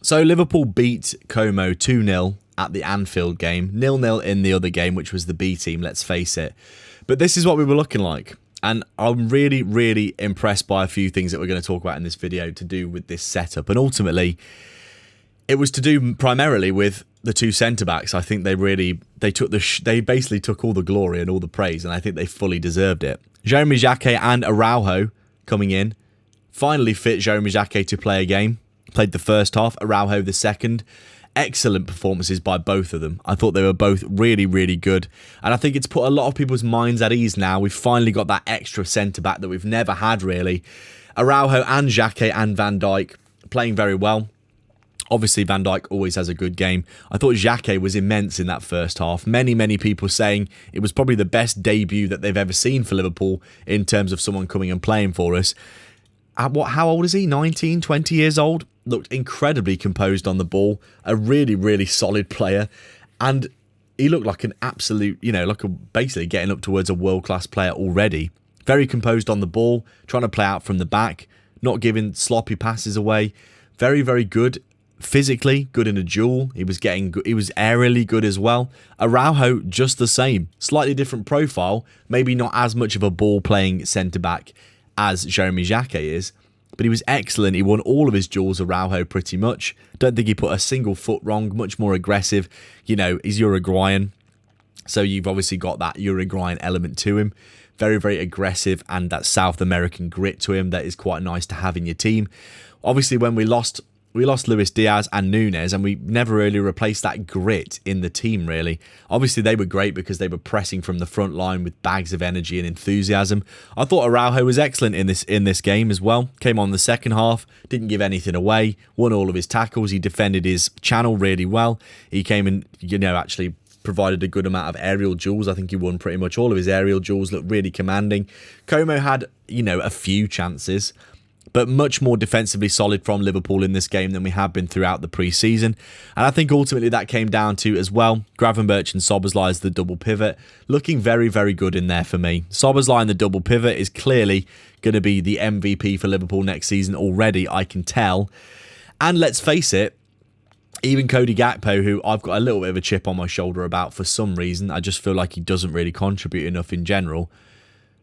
So Liverpool beat Como 2-0 at the Anfield game, 0-0 in the other game, which was the B team, let's face it. But this is what we were looking like. And I'm really, really impressed by a few things that we're going to talk about in this video to do with this setup. And ultimately, it was to do primarily with the two centre-backs. I think they basically took all the glory and all the praise, and I think they fully deserved it. Jeremy Jacquet and Araujo coming in finally fit Jeremy Jacquet to play a game. Played the first half, Araujo the second. Excellent performances by both of them. I thought they were both really, really good. And I think it's put a lot of people's minds at ease now. We've finally got that extra centre-back that we've never had, really. Araujo and Jacquet and Van Dijk playing very well. Obviously, Van Dijk always has a good game. I thought Jacquet was immense in that first half. Many, many people saying it was probably the best debut that they've ever seen for Liverpool in terms of someone coming and playing for us. How old is he? 19, 20 years old? Looked incredibly composed on the ball. A really, really solid player. And he looked like an absolute, basically getting up towards a world-class player already. Very composed on the ball, trying to play out from the back, not giving sloppy passes away. Very, very good. Physically, good in a duel. He was aerially good as well. Araujo, just the same. Slightly different profile. Maybe not as much of a ball-playing centre-back as Jeremy Jacquet is, but he was excellent. He won all of his duels, Araujo, pretty much. Don't think he put a single foot wrong. Much more aggressive. He's Uruguayan, so you've obviously got that Uruguayan element to him. Very, very aggressive, and that South American grit to him that is quite nice to have in your team. Obviously, when we lost Luis Diaz and Nunes, and we never really replaced that grit in the team, really. Obviously, they were great because they were pressing from the front line with bags of energy and enthusiasm. I thought Araujo was excellent in this game as well. Came on the second half, didn't give anything away, won all of his tackles. He defended his channel really well. He came and, actually provided a good amount of aerial duels. I think he won pretty much all of his aerial duels, looked really commanding. Como had, a few chances, but much more defensively solid from Liverpool in this game than we have been throughout the pre-season. And I think ultimately that came down to, as well, Gravenberch and Szoboszlai as the double pivot, looking very, very good in there for me. Szoboszlai in the double pivot is clearly going to be the MVP for Liverpool next season already, I can tell. And let's face it, even Cody Gakpo, who I've got a little bit of a chip on my shoulder about for some reason, I just feel like he doesn't really contribute enough in general.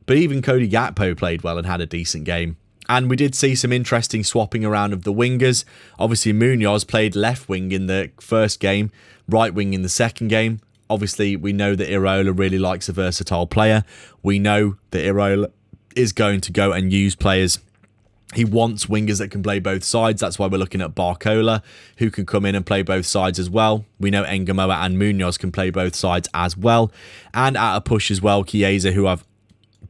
But even Cody Gakpo played well and had a decent game. And we did see some interesting swapping around of the wingers. Obviously, Munoz played left wing in the first game, right wing in the second game. Obviously, we know that Iraola really likes a versatile player. We know that Iraola is going to go and use players. He wants wingers that can play both sides. That's why we're looking at Barcola, who can come in and play both sides as well. We know Engamoa and Munoz can play both sides as well. And at a push as well, Chiesa, who I've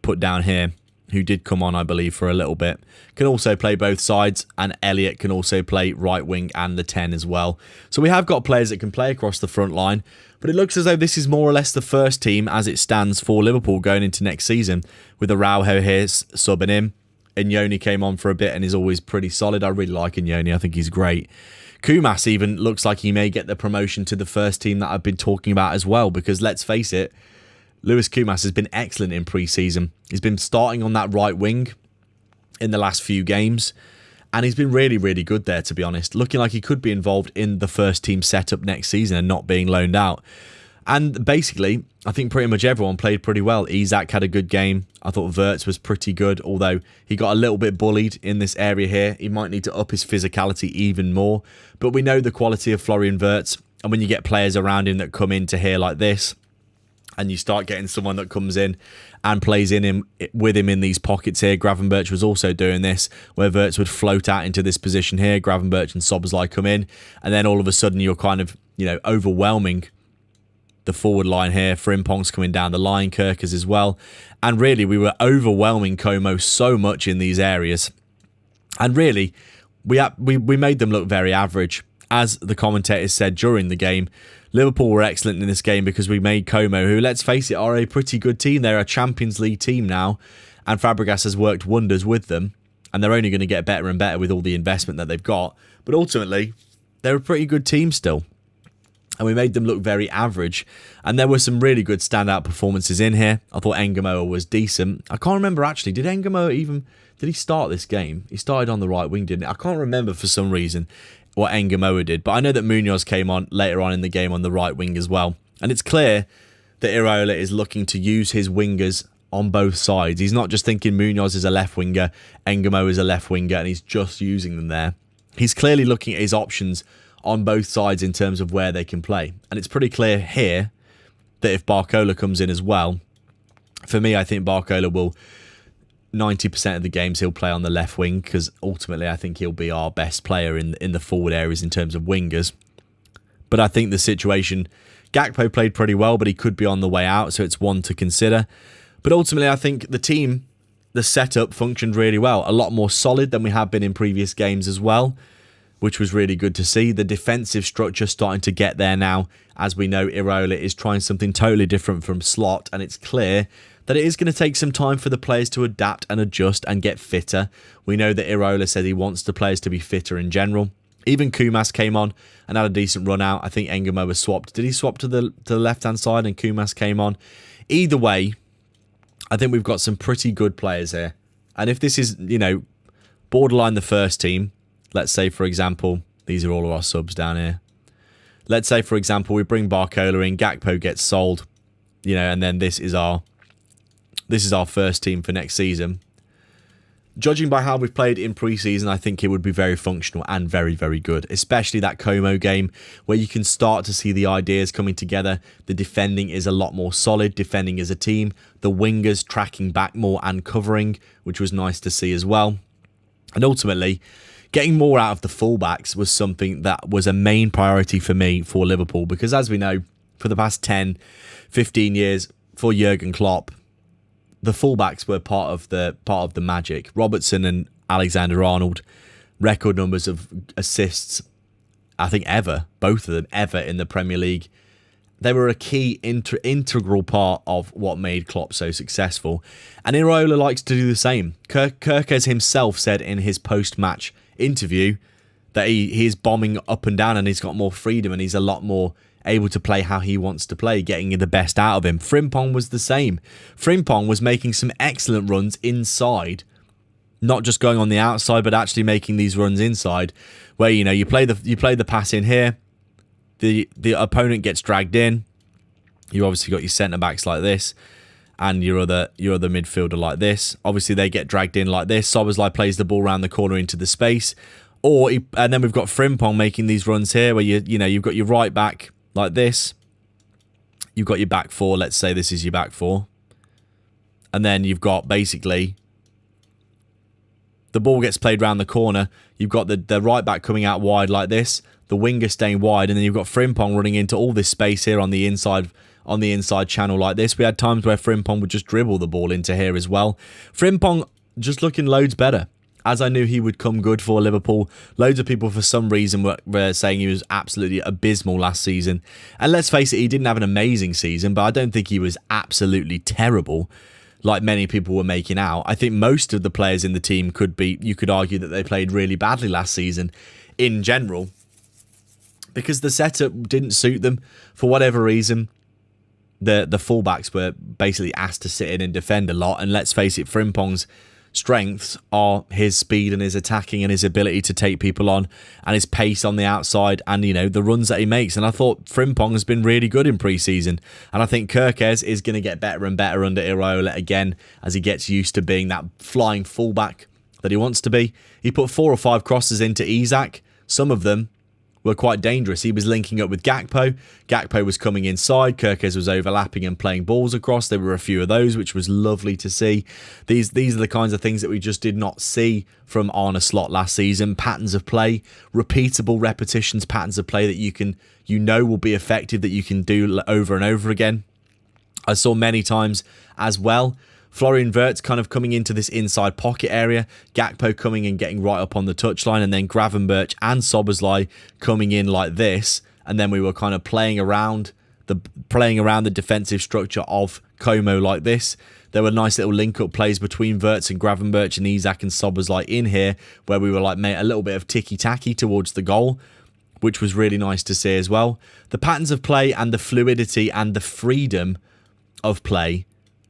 put down here, who did come on, I believe, for a little bit, can also play both sides, and Elliott can also play right wing and the 10 as well. So we have got players that can play across the front line, but it looks as though this is more or less the first team as it stands for Liverpool going into next season, with Araujo here subbing in. Inyoni came on for a bit and is always pretty solid. I really like Inyoni. I think he's great. Kumas even looks like he may get the promotion to the first team that I've been talking about as well, because let's face it, Luis Kumas has been excellent in pre-season. He's been starting on that right wing in the last few games, and he's been really, really good there, to be honest. Looking like he could be involved in the first team setup next season and not being loaned out. And basically, I think pretty much everyone played pretty well. Isak had a good game. I thought Wirtz was pretty good, although he got a little bit bullied in this area here. He might need to up his physicality even more. But we know the quality of Florian Wirtz, and when you get players around him that come into here like this, and you start getting someone that comes in and plays with him in these pockets here. Gravenberch was also doing this, where Wirtz would float out into this position here. Gravenberch and Szoboszlai come in, and then all of a sudden you're kind of, overwhelming the forward line here. Frimpong's coming down the line, Kirkers as well. And really, we were overwhelming Como so much in these areas. And really, we made them look very average. As the commentators said during the game, Liverpool were excellent in this game because we made Como, who, let's face it, are a pretty good team. They're a Champions League team now, and Fabregas has worked wonders with them, and they're only going to get better and better with all the investment that they've got. But ultimately, they're a pretty good team still, and we made them look very average. And there were some really good standout performances in here. I thought Engamoa was decent. I can't remember, actually, did he start this game? He started on the right wing, didn't he? I can't remember for some reason. what Engamoa did. But I know that Munoz came on later on in the game on the right wing as well. And it's clear that Iraola is looking to use his wingers on both sides. He's not just thinking Munoz is a left winger, Engamoa is a left winger, and he's just using them there. He's clearly looking at his options on both sides in terms of where they can play. And it's pretty clear here that if Barcola comes in as well, for me, I think Barcola will, 90% of the games he'll play on the left wing, because ultimately I think he'll be our best player in the forward areas in terms of wingers. But I think the situation, Gakpo played pretty well, but he could be on the way out, so it's one to consider. But ultimately, I think the team, the setup functioned really well. A lot more solid than we have been in previous games as well, which was really good to see. The defensive structure starting to get there now. As we know, Iraola is trying something totally different from Slot, and it's clear that it is going to take some time for the players to adapt and adjust and get fitter. We know that Iraola said he wants the players to be fitter in general. Even Kumas came on and had a decent run out. I think Engamoa was swapped. Did he swap to the left-hand side and Kumas came on? Either way, I think we've got some pretty good players here. And if this is, borderline the first team, let's say, for example, these are all of our subs down here. Let's say, for example, we bring Barcola in, Gakpo gets sold, and then this is our first team for next season. Judging by how we've played in pre-season, I think it would be very functional and very, very good. Especially that Como game where you can start to see the ideas coming together. The defending is a lot more solid, defending as a team. The wingers tracking back more and covering, which was nice to see as well. And ultimately, getting more out of the fullbacks was something that was a main priority for me for Liverpool. Because as we know, for the past 10, 15 years, for Jurgen Klopp, the fullbacks were part of the magic. Robertson and Alexander-Arnold, record numbers of assists, I think both of them ever in the Premier League. They were a key integral part of what made Klopp so successful. And Iraola likes to do the same. Kerkez himself said in his post-match interview that he is bombing up and down and he's got more freedom and he's a lot more able to play how he wants to play, getting the best out of him. Frimpong was the same. Frimpong was making some excellent runs inside, not just going on the outside, but actually making these runs inside, where you play the pass in here, the opponent gets dragged in. You obviously got your centre backs like this, and your other midfielder like this. Obviously they get dragged in like this. Szoboszlai plays the ball around the corner into the space, and then we've got Frimpong making these runs here, where you've got your right back like this. You've got your back four. Let's say this is your back four. And then you've got basically the ball gets played round the corner. You've got the right back coming out wide like this. The winger staying wide. And then you've got Frimpong running into all this space here on the inside channel like this. We had times where Frimpong would just dribble the ball into here as well. Frimpong just looking loads better. As I knew he would come good for Liverpool. Loads of people for some reason were saying he was absolutely abysmal last season. And let's face it, he didn't have an amazing season, but I don't think he was absolutely terrible like many people were making out. I think most of the players in the team you could argue that they played really badly last season in general, because the setup didn't suit them for whatever reason. The fullbacks were basically asked to sit in and defend a lot. And let's face it, Frimpong's strengths are his speed and his attacking and his ability to take people on and his pace on the outside and, the runs that he makes. And I thought Frimpong has been really good in pre-season. And I think Kerkez is going to get better and better under Iraola again as he gets used to being that flying fullback that he wants to be. He put 4 or 5 crosses into Isak. Some of them were quite dangerous. He was linking up with Gakpo. Gakpo was coming inside. Kerkez was overlapping and playing balls across. There were a few of those, which was lovely to see. These are the kinds of things that we just did not see from Arne Slot last season. Patterns of play, repeatable repetitions, patterns of play that will be effective, that you can do over and over again. I saw many times as well Florian Wirtz kind of coming into this inside pocket area, Gakpo coming and getting right up on the touchline, and then Gravenberch and Szoboszlai coming in like this, and then we were kind of playing around the defensive structure of Como like this. There were nice little link-up plays between Wirtz and Gravenberch and Isak and Szoboszlai in here, where we were made a little bit of ticky-tacky towards the goal, which was really nice to see as well. The patterns of play and the fluidity and the freedom of play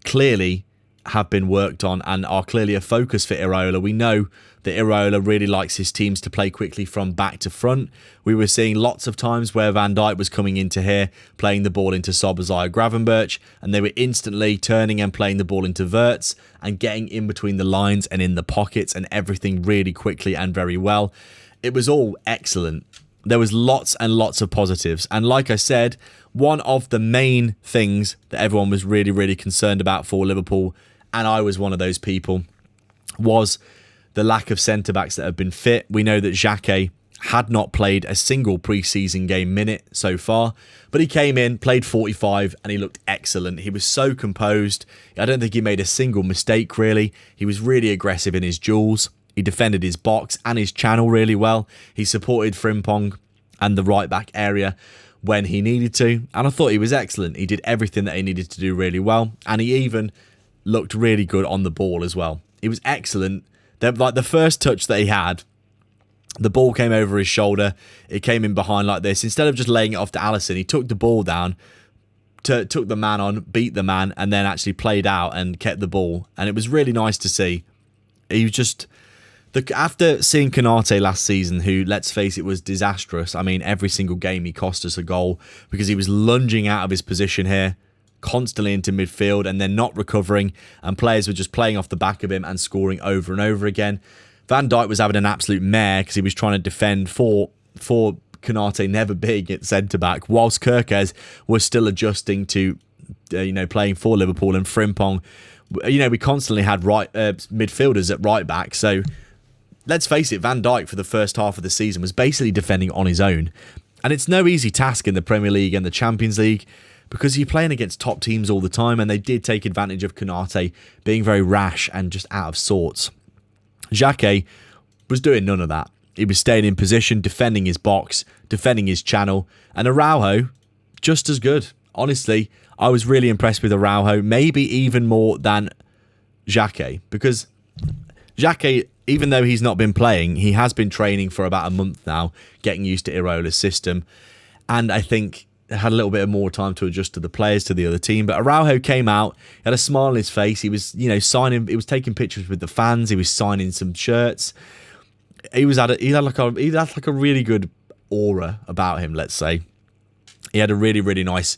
clearly have been worked on and are clearly a focus for Iraola. We know that Iraola really likes his teams to play quickly from back to front. We were seeing lots of times where Van Dijk was coming into here, playing the ball into Szoboszlai Gravenberch, and they were instantly turning and playing the ball into Wirtz and getting in between the lines and in the pockets and everything really quickly and very well. It was all excellent. There was lots and lots of positives. And like I said, one of the main things that everyone was really, really concerned about for Liverpool, and I was one of those people, was the lack of centre-backs that have been fit. We know that Xhaka had not played a single pre-season game minute so far, but he came in, played 45, and he looked excellent. He was so composed. I don't think he made a single mistake, really. He was really aggressive in his duels. He defended his box and his channel really well. He supported Frimpong and the right-back area when he needed to, and I thought he was excellent. He did everything that he needed to do really well, and he even looked really good on the ball as well. He was excellent. Like the first touch that he had, the ball came over his shoulder. It came in behind like this. Instead of just laying it off to Alisson, he took the ball down, took the man on, beat the man, and then actually played out and kept the ball. And it was really nice to see. He was just... After seeing Konate last season, who, let's face it, was disastrous. I mean, every single game he cost us a goal because he was lunging out of his position here, constantly into midfield and then not recovering, and players were just playing off the back of him and scoring over and over again. Van Dijk was having an absolute mare because he was trying to defend for Konate never being at centre-back, whilst Kerkez was still adjusting to playing for Liverpool, and Frimpong, we constantly had midfielders at right-back, so let's face it, Van Dijk for the first half of the season was basically defending on his own, and it's no easy task in the Premier League and the Champions League, because you're playing against top teams all the time, and they did take advantage of Konate being very rash and just out of sorts. Xhaka was doing none of that. He was staying in position, defending his box, defending his channel, and Araujo, just as good. Honestly, I was really impressed with Araujo, maybe even more than Xhaka, because Xhaka, even though he's not been playing, he has been training for about a month now, getting used to Iraola's system, and I think had a little bit more time to adjust to the players, to the other team. But Araujo came out, he had a smile on his face. He was, signing. He was taking pictures with the fans. He was signing some shirts. He had like a really good aura about him. Let's say he had a really, really nice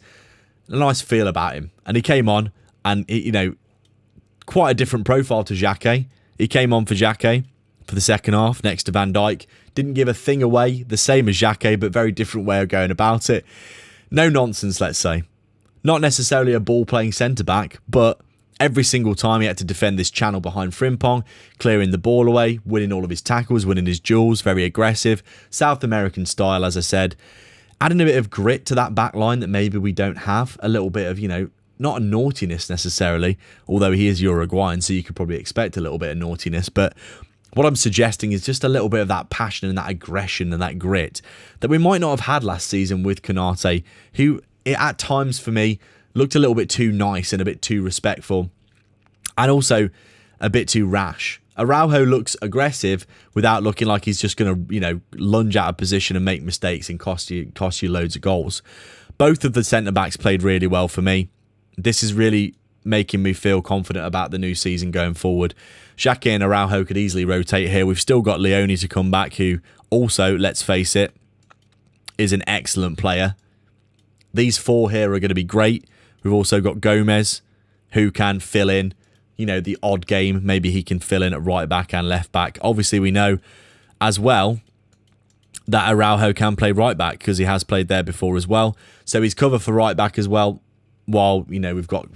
feel about him. And he came on, and quite a different profile to Xhaka. He came on for Xhaka for the second half next to Van Dijk. Didn't give a thing away. The same as Xhaka, but very different way of going about it. No nonsense, let's say. Not necessarily a ball-playing centre-back, but every single time he had to defend this channel behind Frimpong, clearing the ball away, winning all of his tackles, winning his duels, very aggressive. South American style, as I said. Adding a bit of grit to that back line that maybe we don't have. A little bit of, not a naughtiness necessarily, although he is Uruguayan, so you could probably expect a little bit of naughtiness, but what I'm suggesting is just a little bit of that passion and that aggression and that grit that we might not have had last season with Konate, who at times for me looked a little bit too nice and a bit too respectful and also a bit too rash. Araujo looks aggressive without looking like he's just going to, lunge out of position and make mistakes and cost you loads of goals. Both of the centre-backs played really well for me. This is really making me feel confident about the new season going forward. Xhaka and Araujo could easily rotate here. We've still got Leone to come back, who also, let's face it, is an excellent player. These four here are going to be great. We've also got Gomez, who can fill in, the odd game. Maybe he can fill in at right back and left back. Obviously, we know as well that Araujo can play right back because he has played there before as well. So he's covered for right back as well, while, we've got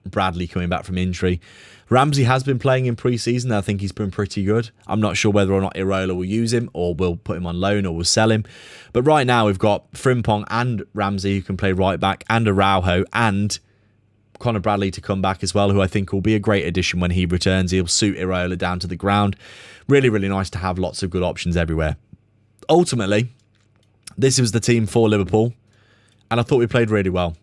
Bradley coming back from injury. Ramsey has been playing in pre-season. I think he's been pretty good. I'm not sure whether or not Iraola will use him or will put him on loan or will sell him. But right now we've got Frimpong and Ramsey who can play right back, and Araujo and Conor Bradley to come back as well, who I think will be a great addition when he returns. He'll suit Iraola down to the ground. Really, really nice to have lots of good options everywhere. Ultimately, this was the team for Liverpool, and I thought we played really well.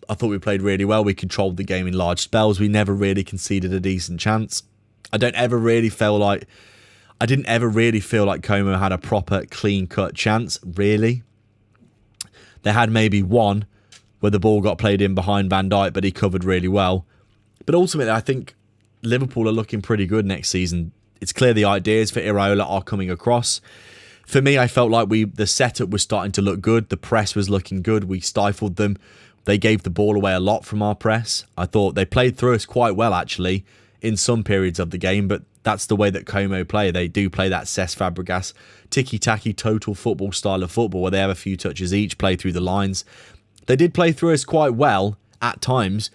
We controlled the game in large spells. We never really conceded a decent chance. I didn't ever really feel like Como had a proper clean-cut chance, really. They had maybe one where the ball got played in behind Van Dijk, but he covered really well. But ultimately, I think Liverpool are looking pretty good next season. It's clear the ideas for Iraola are coming across. For me, I felt like the setup was starting to look good. The press was looking good. We stifled them. They gave the ball away a lot from our press. I thought they played through us quite well, actually, in some periods of the game, but that's the way that Como play. They do play that Cesc Fabregas ticky-tacky total football style of football where they have a few touches each, play through the lines. They did play through us quite well at times,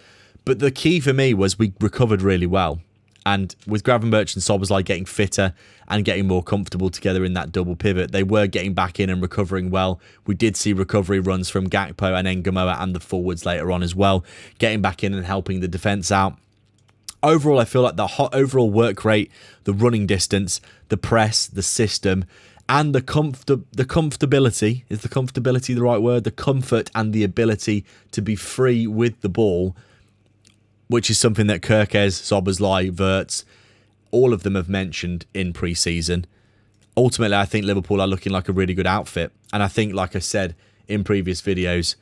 but the key for me was we recovered really well. And with Gravenberch and Szoboszlai getting fitter and getting more comfortable together in that double pivot, they were getting back in and recovering well. We did see recovery runs from Gakpo and Engamoa and the forwards later on as well, getting back in and helping the defence out. Overall, I feel like the overall work rate, the running distance, the press, the system, and the comfortability, is the comfortability the right word? The comfort and the ability to be free with the ball, which is something that Kerkez, Szoboszlai, Wirtz, all of them have mentioned in pre-season. Ultimately, I think Liverpool are looking like a really good outfit. And I think, like I said in previous videos,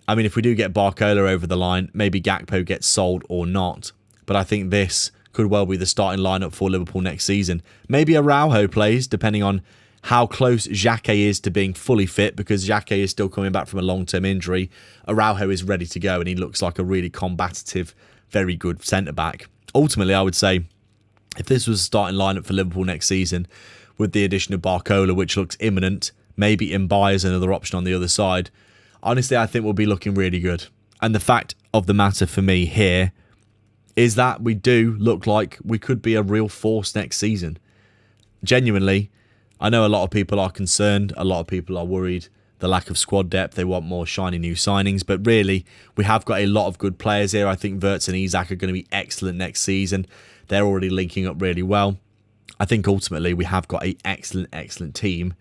I mean, if we do get Barcola over the line, maybe Gakpo gets sold or not. But I think this could well be the starting lineup for Liverpool next season. Maybe Araujo plays, depending on how close Xhaka is to being fully fit, because Xhaka is still coming back from a long-term injury. Araujo is ready to go, and he looks like a really combative, very good centre-back. Ultimately, I would say, if this was a starting lineup for Liverpool next season, with the addition of Barcola, which looks imminent, maybe Mbaye is another option on the other side, honestly, I think we'll be looking really good. And the fact of the matter for me here is that we do look like we could be a real force next season. Genuinely, I know a lot of people are concerned, a lot of people are worried, the lack of squad depth, they want more shiny new signings, but really, we have got a lot of good players here. I think Wirtz and Isak are going to be excellent next season. They're already linking up really well. I think ultimately we have got an excellent team,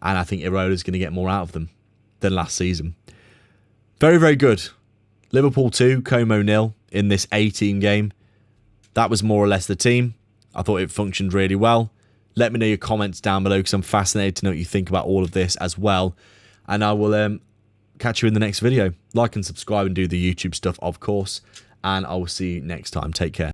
and I think Iraola is going to get more out of them than last season. Very, very good. Liverpool 2, Como 0 in this A-team game. That was more or less the team. I thought it functioned really well. Let me know your comments down below, because I'm fascinated to know what you think about all of this as well. And I will catch you in the next video. Like and subscribe and do the YouTube stuff, of course. And I will see you next time. Take care.